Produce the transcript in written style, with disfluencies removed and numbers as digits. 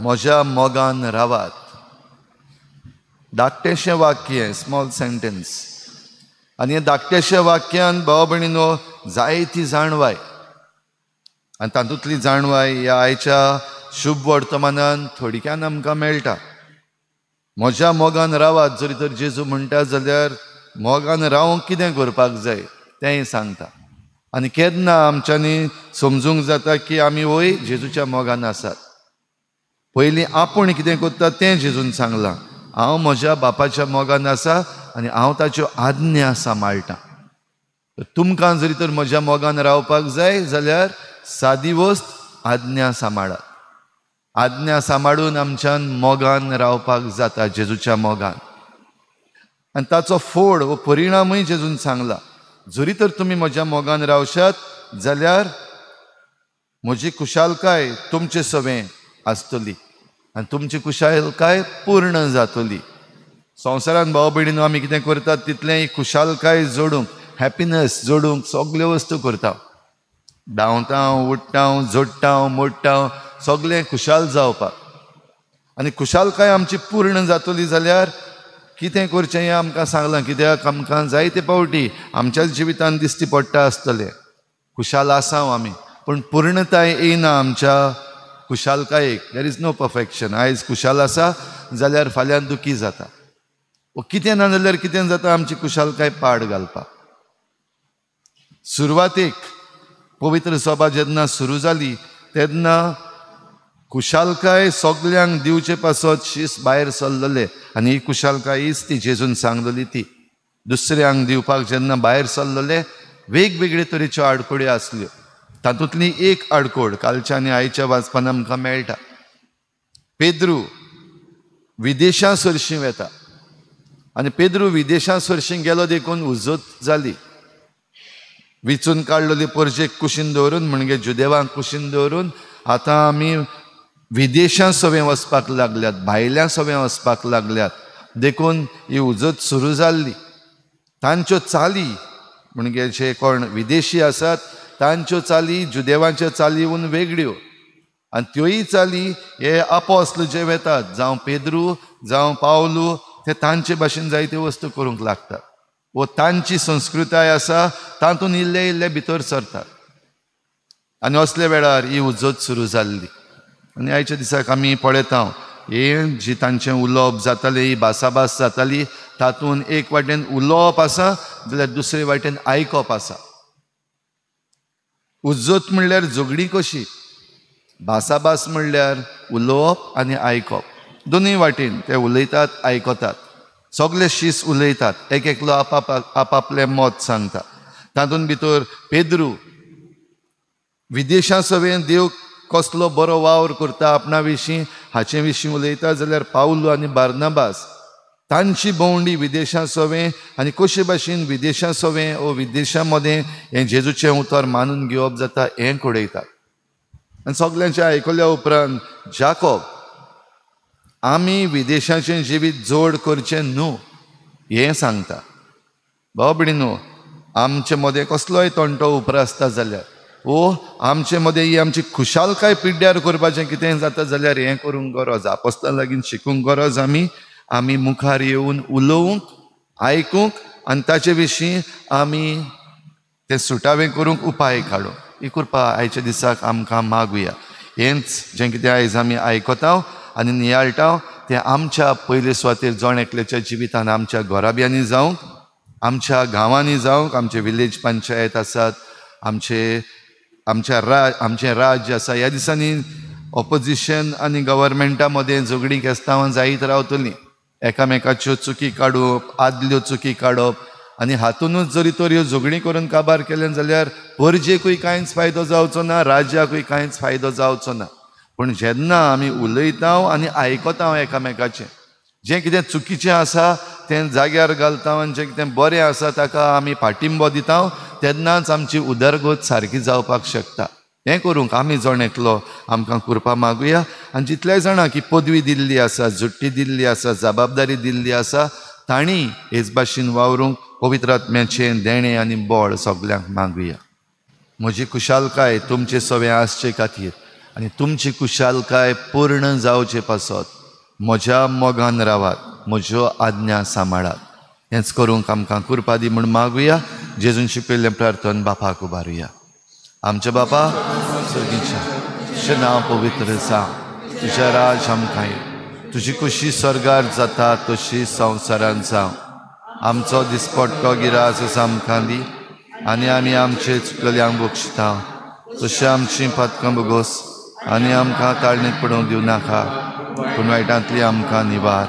म्हज्या मोगान रावात. धाकटेशें वाक्य, स्मॉल सेंटेन्स. आनी हे धाकटेशे वाक्यान भाव भयणीनो जायती जाणवाय. आनी तातूंतली जाणवाय ह्या आयच्या शुभ वर्तमानान थोडक्यान आमकां मेळटा. म्हज्या मोगान रावात जरी तर जेजू म्हणटा जाल्यार मोगान रावंक कितें करपाक जाय तेंय सांगता. आनी केन्ना आमच्यांनी समजूंक जाता की आमी वय जेजूच्या मोगान आसात. पयलीं आपूण कितें करता तें जेजून सांगलां. हांव म्हज्या बापाच्या मोगान आसा आनी हांव ताच्यो आज्ञा सांबाळटां. तुमकां जरी तर म्हज्या मोगान रावपाक जाय जाल्यार सादी वस्त आज्ञा सांबाळात. आज्ञा सांबाळून आमच्यान मोगान रावपाक जाता जेजूच्या मोगान. आनी ताचो फोड हो परिणामूय जेजून सांगला. जरी तर तुमी म्हज्या मोगान रावशात जाल्यार म्हजी खुशालकाय तुमचे सवें आसतली आनी तुमची खुशालकाय पूर्ण जातली. संवसारान भाव भयणीनो आमी कितें करतात तितलें खुशालकाय जोडूंक, हॅपिनस जोडूंक सगल्यो वस्तू करता. धांवता, उठटा, जोडटा, मोडटा, सगळें खुशाल जावपाक. आनी खुशालकाय आमची पूर्ण जातली जाल्यार कितें करचें हें आमकां सांगलां. कित्याक आमकां जायते फावटी आमच्याच जिवितान दिश्टी पडटा आसतलें खुशाल आसांव आमी, पूण पूर्णताय येयना आमच्या खुशालकायेक. There is no perfection. आयज खुशाल आसा जाल्यार फाल्यां दुखी जाता. कितें ना जाल्यार कितें जाता आमची खुशालकाय पाड घालपाक. सुरवातेक पवित्र सभा जेन्ना सुरू जाली तेन्ना खुशालकाय सगल्यांक दिवचे पासत शीस भायर सरलेले आनी ही खुशालकाय हीच ती जेजून सांगलेली ती. दुसऱ्यांक दिवपाक जेन्ना भायर सरलेले वेगवेगळे तरेच्यो आडकोड्यो आसल्यो. तातूंतली एक आडकोड कालच्या आनी आयच्या वाचपान आमकां मेळटा. पेद्रू विदेशां सरशीं वेता आनी पेद्रू विदेशां सरशीं गेलो देखून उजत जाली. विचून काडलेली परजेक कुशीन दवरून म्हणजे जुदेवांक कुशीन दवरून आतां आमी विदेशां सवें वचपाक लागल्यात, भायल्या सवें वचपाक लागल्यात देखून ही उजत सुरू जाल्ली. तांच्यो चाली म्हणजे जे कोण विदेशी आसात तांच्यो चाली जुदेवांच्यो चालीवन वेगळ्यो. आनी त्योय चाली हे आपोस्ल जे वेतात जावं पेद्रू जावं पावलू ते तांचे भाशेन जायत्यो वस्तू करूंक लागतात. वो तांची संस्कृताय आसा तातूंत इल्ले इल्ले भितर सरतात. आनी असले वेळार ही उजत सुरू जाल्ली. आनी आयच्या दिसाक आमी पळयता हे जी तांचें उलोवप जातालें ही भासाभास जाताली तातूंत एक वाटेन उलोवप आसा जाल्यार दुसरे वाटेन आयकप आसा. उजत म्हणल्यार झगडी कशी, भासाभास म्हणल्यार उलोवप आनी आयकप. दोनूय वाटेन ते उलयतात आयकतात. सगळे शीस उलयतात, एक एकलो आपापलें मत सांगता. तातूंत भितर पेद्रू विदेशां सवें देव कसलो बरो वावर करता आपणा विशीं हाचे विशीं उलयता जाल्यार पावलो आनी बार्नाबास तांची भोंवडी विदेशां सवें आनी कशे भाशेन विदेशां सवें वो विदेशां मदें हें जेजूचें उतर मानून घेवप जाता हें कळयतात. आनी सगल्यांचें आयकल्या उपरांत जाकोब आमी विदेशाचें जिवीत जोड करचें न्हू हें सांगता. भाव भयणीनो आमचे मदें कसलोय तंटो उप्रासता जाल्यार वो आमचे मदें ही आमची खुशालकाय पिड्ड्यार करपाचें कितें जाता जाल्यार हें करूंक गरज. आपोस्तां लागीं शिकूंक गरज. आमी मुखार येवन उलोवंक आयकूंक आनी ताचे विशीं आमी तें सुटावें करूंक उपाय काडूंक. ही कृपा आयच्या दिसाक आमकां मागुया. हेंच जें कितें आयज आमी आयकता आनी नियाळटा तें आमच्या पयले सुवातेर जण एकल्याच्या जिवितान आमच्या घोराब्यांनी जावंक, आमच्या गांवांनी जावंक, आमचे विलेज पंचायत आसात, आमचें राज्य आसा. ह्या दिसांनी ऑपोजिशन आनी गव्हर्मेंटा मदें झगडीं केस्तांवां जायत रावतलीं. एकामेकाच्यो चुकी काडप, आदल्यो चुकी काडप आनी हातूनच जरी तर ह्यो झगडीं करून काबार केलें जाल्यार परजेकूय कांयच फायदो जावचो ना, राज्याकूय कांयच फायदो जावचो ना. पूण जेन्ना आमी उलयता आनी आयकता एकामेकाचें, जें कितें चुकीचें आसा तें जाग्यार घालता आनी जें कितें बरें आसा ताका आमी फाटिंबो दिता तेन्नाच आमची उदरगत सारकी जावपाक शकता. हें करूंक आमी जण एकलो आमकां कृपा मागुया. आनी जितल्या जाणां की पदवी दिल्ली आसा, जुट्टी दिल्ली आसा, जबाबदारी दिल्ली आसा तांणी हेच भाशेन वावरूंक पवित्र आत्म्याचें देणें आनी बळ सगल्यांक मागुया. म्हजी खुशालकाय तुमचे सवें आसचे खातीर आनी तुमची कुशालकाय पूर्ण जावचे पासत म्हज्या मोगान रावात, म्हज्यो आज्ञा सांबाळात। हेंच करूंक आमकां कृपा दी म्हूण मागुया। जेजून शिकयल्लें प्रार्थन बापाक उबारुया। आमचे बापा सर्गीच्या, तुजें नांव पवित्र जावं, तुजें राज आमकां येवं, तुजी खुशी स्वर्गार जाता तशी संवसारांत जावं। आमचो दिसपट्टो गिरास आमकां दी, आनी आमी आमचे चुकलेल्यांक बक्षिता तशें आमचीं पातकां बगोस, आनी आमकां ताळणेक पडोवंक दिवं नाका, पूण वायटांतली आमकां निवार।